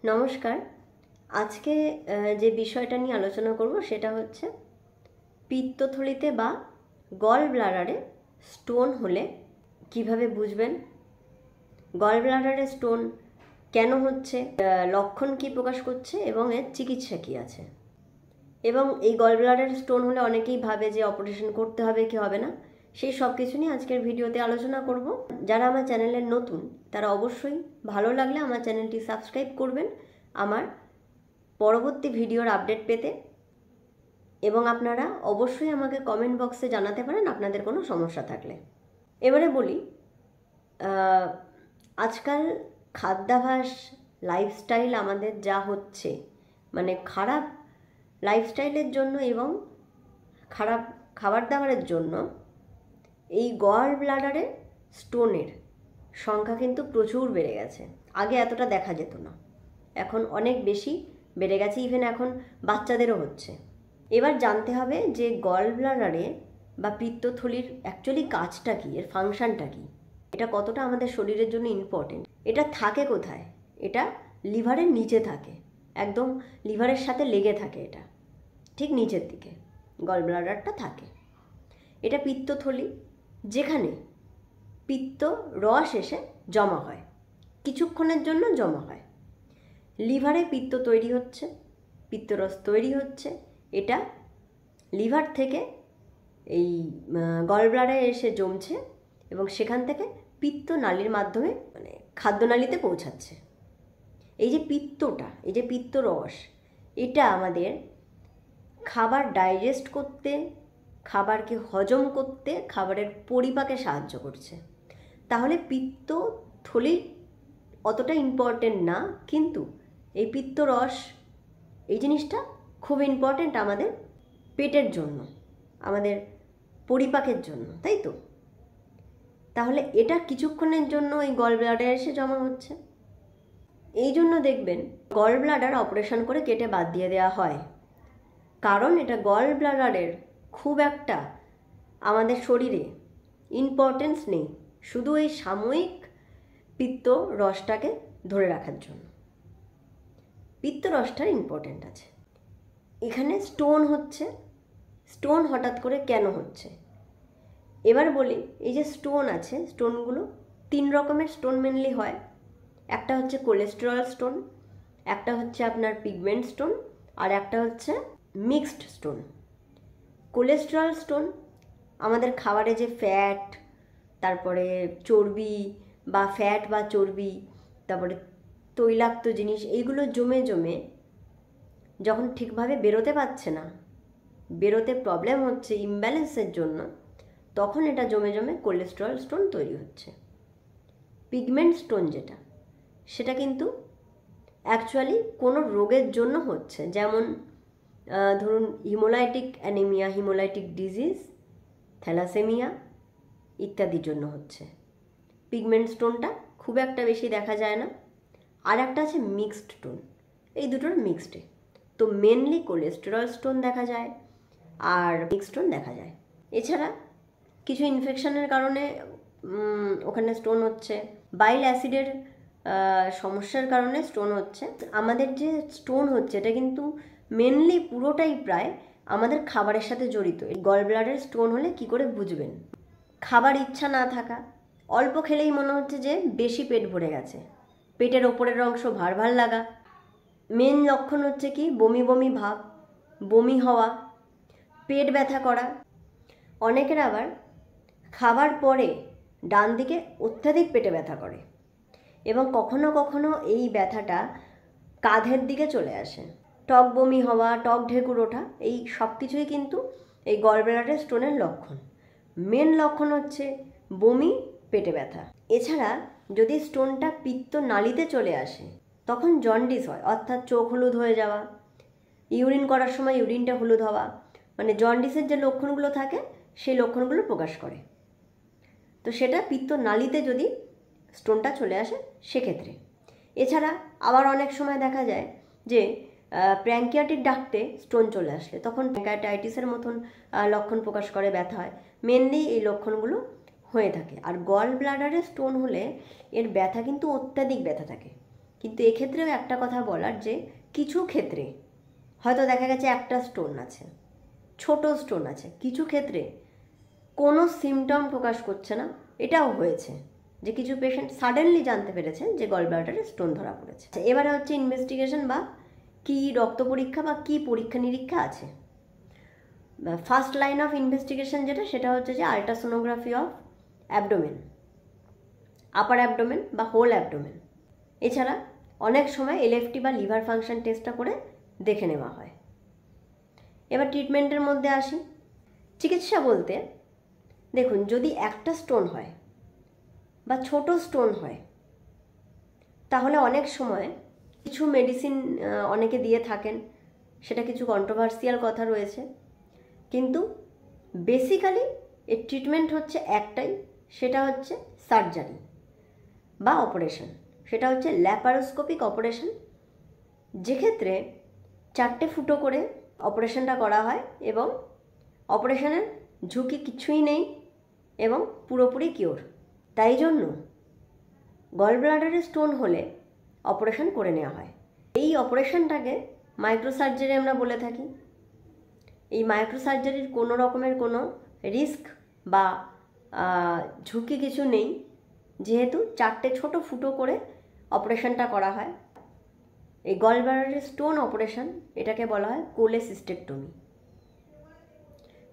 নমস্কার। আজকে যে বিষয়টা নিয়ে আলোচনা করব সেটা হচ্ছে পিত্তথলিতে বা গল ব্লাডারে স্টোন হলে কিভাবে বুঝবেন, গল ব্লাডারে স্টোন কেন হচ্ছে, লক্ষণ কি প্রকাশ করছে এবং এর চিকিৎসা কি আছে। এবং এই গল ব্লাডারে স্টোন হলে অনেকেই ভাবে যে অপারেশন করতে হবে কি হবে না, সেই সব কিছু নিয়ে আজকের ভিডিওতে আলোচনা করব। যারা আমার চ্যানেলের নতুন তারা অবশ্যই ভালো লাগলে আমার চ্যানেলটি সাবস্ক্রাইব করবেন আমার পরবর্তী ভিডিওর আপডেট পেতে, এবং আপনারা অবশ্যই আমাকে কমেন্ট বক্সে জানাতে পারেন আপনাদের কোনো সমস্যা থাকলে। এবারে বলি, আজকাল খাদ্যাভ্যাস, লাইফস্টাইল আমাদের যা হচ্ছে, মানে খারাপ লাইফস্টাইলের জন্য এবং খারাপ খাবার দাবারের জন্য এই গল ব্লাডারে স্টোনের সংখ্যা কিন্তু প্রচুর বেড়ে গেছে। আগে এতটা দেখা যেত না, এখন অনেক বেশি বেড়ে গেছে, ইভেন এখন বাচ্চাদেরও হচ্ছে। এবার জানতে হবে যে গল ব্লাডারে বা পিত্তথলির অ্যাকচুয়ালি কাজটা কী, এর ফাংশনটা কী, এটা কতটা আমাদের শরীরের জন্য ইম্পর্টেন্ট। এটা থাকে কোথায়? এটা লিভারের নিচে থাকে, একদম লিভারের সাথে লেগে থাকে, এটা ঠিক নিচের দিকে গল ব্লাডারটা থাকে। এটা পিত্তথলি, যেখানে পিত্ত রস এসে জমা হয়, কিছুক্ষণের জন্য জমা হয়। লিভারে পিত্ত তৈরি হচ্ছে, পিত্তরস তৈরি হচ্ছে, এটা লিভার থেকে এই গল ব্লাডারে এসে জমছে এবং সেখান থেকে পিত্ত নালীর মাধ্যমে মানে খাদ্যনালীতে পৌঁছাচ্ছে। এই যে পিত্তটা, এই যে পিত্তরস, এটা আমাদের খাবার ডাইজেস্ট করতে, খাবারকে হজম করতে, খাবারের পরিপাকে সাহায্য করছে। তাহলে পিত্তথলি অতটা ইম্পর্টেন্ট না, কিন্তু এই পিত্তরস, এই জিনিসটা খুব ইম্পর্টেন্ট আমাদের পেটের জন্য, আমাদের পরিপাকের জন্য, তাই তো? তাহলে এটা কিছুক্ষণের জন্য এই গল ব্লাডারে এসে জমা হচ্ছে। এই জন্য দেখবেন গল ব্লাডার অপারেশন করে কেটে বাদ দিয়ে দেওয়া হয়, কারণ এটা গল ব্লাডারের খুব একটা আমাদের শরীরে ইম্পর্টেন্স নেই, শুধু এই সাময়িক পিত্ত রসটাকে ধরে রাখার জন্য। পিত্ত রসটার ইম্পর্টেন্ট আছে। এখানে স্টোন হচ্ছে, স্টোন হঠাৎ করে কেন হচ্ছে এবার বলি। এই যে স্টোন আছে, স্টোনগুলো 3 রকমের স্টোন মেনলি হয়। একটা হচ্ছে কোলেস্টেরল স্টোন, একটা হচ্ছে আপনার পিগমেন্ট স্টোন, আর একটা হচ্ছে মিক্সড স্টোন। কোলেস্টেরল স্টোন আমাদের খাবারে যে ফ্যাট, তারপরে চর্বি বা ফ্যাট বা চর্বি, তারপরে তৈলাক্ত জিনিস, এইগুলো জমে জমে যখন ঠিকভাবে বেরোতে পারছে না, বেরোতে প্রবলেম হচ্ছে ইমব্যালেন্সের জন্য, তখন এটা জমে জমে কোলেস্টেরল স্টোন তৈরি হচ্ছে। পিগমেন্ট স্টোন যেটা, সেটা কিন্তু অ্যাকচুয়ালি কোনো রোগের জন্য হচ্ছে, যেমন ধরুন haemolytic anaemia, haemolytic disease, thalassaemia ইত্যাদির জন্য হচ্ছে। পিগমেন্ট স্টোনটা খুব একটা বেশি দেখা যায় না। আর একটা আছে মিক্সড স্টোন, এই দুটোর মিক্সডে। তো মেনলি কোলেস্টেরল স্টোন দেখা যায় আর মিক্সড স্টোন দেখা যায়। এছাড়া কিছু ইনফেকশনের কারণে ওখানে স্টোন হচ্ছে, বাইল অ্যাসিডের সমস্যার কারণে স্টোন হচ্ছে। আমাদের যে স্টোন হচ্ছে এটা কিন্তু মেনলি পুরোটাই প্রায় আমাদের খাবারের সাথে জড়িত। গল ব্লাডারে স্টোন হলে কি করে বুঝবেন? খাবার ইচ্ছা না থাকা, অল্প খেলেই মনে হচ্ছে যে বেশি পেট ভরে গেছে, পেটের ওপরের অংশ ভার ভার লাগা। মেন লক্ষণ হচ্ছে কি? বমি বমি ভাব, বমি হওয়া, পেট ব্যথা করা। অনেকের আবার খাবার পরে ডান দিকে অত্যাধিক পেটে ব্যথা করে, এবং কখনো কখনো এই ব্যথাটা কাঁধের দিকে চলে আসে। টক বমি হওয়া, টক ঢেকুর ওঠা, এই সব কিছুই কিন্তু এই গল ব্লাডারে স্টোনের লক্ষণ। মেন লক্ষণ হচ্ছে বমি, পেটে ব্যথা। এছাড়া যদি স্টোনটা পিত্ত নালীতে চলে আসে তখন জন্ডিস হয়, অর্থাৎ চোখ হলুদ হয়ে যাওয়া, ইউরিন করার সময় ইউরিনটা হলুদ হওয়া, মানে জন্ডিসের যে লক্ষণগুলো থাকে সেই লক্ষণগুলো প্রকাশ করে। তো সেটা পিত্ত নালীতে যদি স্টোনটা চলে আসে সেক্ষেত্রে। এছাড়া আবার অনেক সময় দেখা যায় যে প্যানক্রিয়াটিক ডাক্টে স্টোন চলে আসলে তখন প্যানক্রিয়াটাইটিসের মতন লক্ষণ প্রকাশ করে, ব্যথা হয়। মেনলি এই লক্ষণগুলো হয়ে থাকে। আর গল ব্লাডারে স্টোন হলে এর ব্যথা কিন্তু অত্যাধিক ব্যথা থাকে, কিন্তু এক্ষেত্রেও একটা কথা বলার, যে কিছু ক্ষেত্রে হয়তো দেখা গেছে একটা স্টোন আছে, ছোট স্টোন আছে, কিছু ক্ষেত্রে কোনো সিমটম প্রকাশ করছে না, এটাও হয়েছে যে কিছু পেশেন্ট সাডেনলি জানতে পেরেছেন যে গল ব্লাডারে স্টোন ধরা পড়েছে। এবারে হচ্ছে ইনভেস্টিগেশন বা কি রক্ত পরীক্ষা বা কি পরীক্ষা নিরীক্ষা আছে। ফার্স্ট লাইন অফ ইনভেস্টিগেশন যেটা, সেটা হচ্ছে যে ultrasonography of abdomen, upper abdomen বা হোল অ্যাবডোমেন। এছাড়া অনেক সময় এলএফটি বা লিভার ফাংশন টেস্টটা করে দেখে নেওয়া হয়। এবার ট্রিটমেন্টের মধ্যে আসি। চিকিৎসা বলতে দেখুন, যদি একটা স্টোন হয় বা ছোট স্টোন হয়, তাহলে অনেক সময় কিছু মেডিসিন অনেকে দিয়ে থাকেন, সেটা কিছু কন্ট্রোভার্সিয়াল কথা রয়েছে, কিন্তু বেসিক্যালি এর ট্রিটমেন্ট হচ্ছে একটাই, সেটা হচ্ছে সার্জারি বা অপারেশন। সেটা হচ্ছে ল্যাপারোস্কোপিক অপারেশন, যেক্ষেত্রে 4টে ফুটো করে অপারেশনটা করা হয় এবং অপারেশনের ঝুঁকি কিছুই নেই এবং পুরোপুরি কিওর। তাই জন্য গল ব্লাডারে স্টোন হলে অপারেশন করে নেওয়া হয়। এই অপারেশনটাকে মাইক্রোসার্জারি আমরা বলে থাকি। এই মাইক্রোসার্জারির কোনো রকমের কোনো রিস্ক বা ঝুঁকি কিছু নেই, যেহেতু 4টে ছোট ফুটো করে অপারেশনটা করা হয়। এই গল ব্লাডারের স্টোন অপারেশন, এটাকে বলা হয় কোলেসিস্টেক্টমি।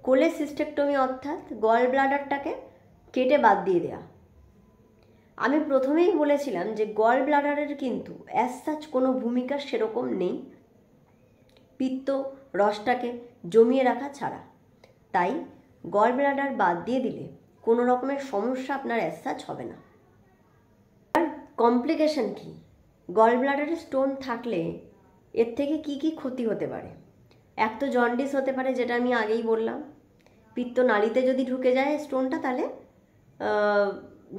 কোলেসিস্টেক্টমি অর্থাৎ গল ব্লাডারটাকে কেটে বাদ দিয়ে দেওয়া। আমি প্রথমেই বলেছিলাম যে গল ব্লাডারের কিন্তু অ্যাজ সাচ কোনো ভূমিকা সেরকম নেই, পিত্ত রসটাকে জমিয়ে রাখা ছাড়া। তাই গল ব্লাডার বাদ দিয়ে দিলে কোনো রকমের সমস্যা আপনার অ্যাজ সাচ হবে না। আর কমপ্লিকেশন কি? গল ব্লাডারে স্টোন থাকলে এর থেকে কি কি ক্ষতি হতে পারে? এক তো জন্ডিস হতে পারে, যেটা আমি আগেই বললাম। পিত্ত নালীতে যদি ঢুকে যায় স্টোনটা, তাহলে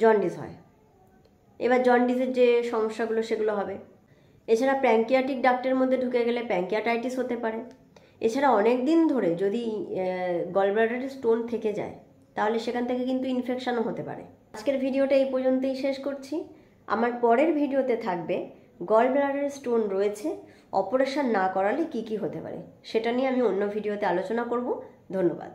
জন্ডিস হয়। এবার জন্ডিসের যে সমস্যাগুলো সেগুলো হবে। এছাড়া প্যাঙ্কিয়াটিক ডাক্টের মধ্যে ঢুকে গেলে প্যাঙ্কিয়াটাইটিস হতে পারে। এছাড়া অনেক দিন ধরে যদি গল ব্লাডারে স্টোন থেকে যায়, তাহলে সেখান থেকে কিন্তু ইনফেকশনও হতে পারে। আজকের ভিডিওটা এই পর্যন্তই শেষ করছি। আমার পরের ভিডিওতে থাকবে গল ব্লাডারে স্টোন রয়েছে, অপারেশন না করালে কি কি হতে পারে, সেটা নিয়ে আমি অন্য ভিডিওতে আলোচনা করব। ধন্যবাদ।